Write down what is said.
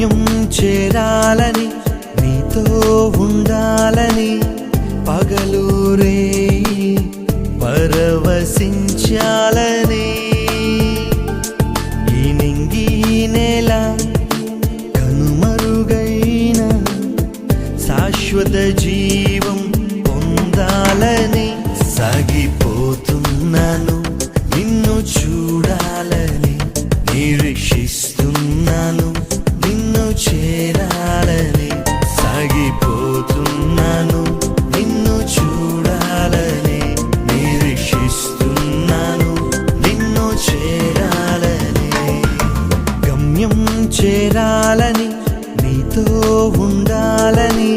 గమ్యం చేరాలని నీతో ఉండాలని పగలూరే పరవశించాలని ఈ నింగి నేల కనుమరుగైన శాశ్వత జీవం పొందాలని సాగిపోతున్నాను నిన్ను చూడాలని నిరీక్షిస్తున్నాను నిన్ను చేరాలని సాగిపోతున్నాను నిన్ను చూడాలని నిరీక్షిస్తున్నాను నిన్ను చేరాలని గమ్యం చేరాలని నీతో ఉండాలని